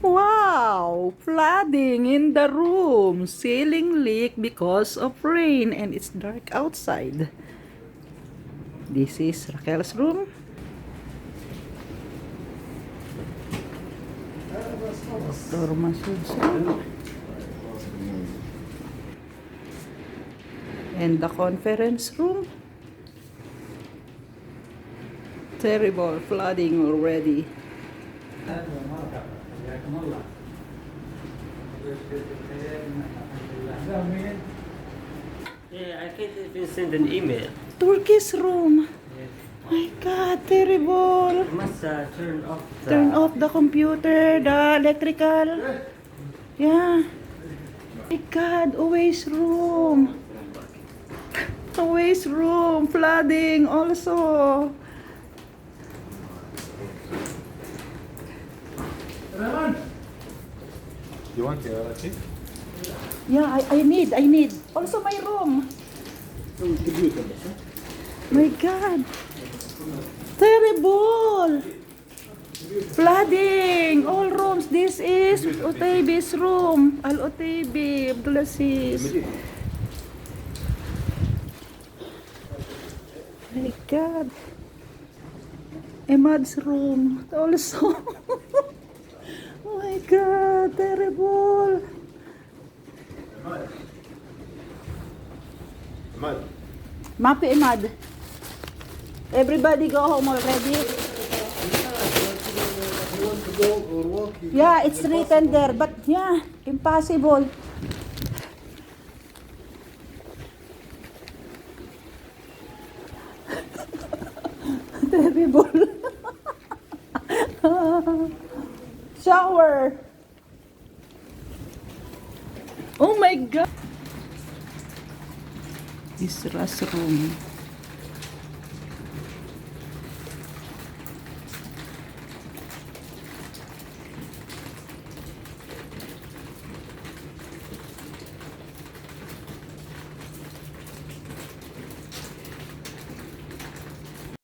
Wow! Flooding in the room. Ceiling leak because of rain and it's dark outside. This is Raquel's room. Dr. Masud's room. And the conference room. Terrible flooding already. Yeah, I can't even send an email. Turkish room. My God, terrible. I must Turn off the computer, the electrical. Yeah. My God, always room. Always room. Flooding also. You want the tea? Yeah, I need. Also my room. My God. Terrible. Flooding. All rooms. This is Utaybi's room. Al-Utaybi, Abdulaziz. My God. Emad's room. Also. Oh my God. Terrible. Ahmad. Mapi Emad. Everybody go home already? You want to go or walk? Yeah, it's written there, but yeah, impossible. Terrible. Shower. Oh my God. This restroom.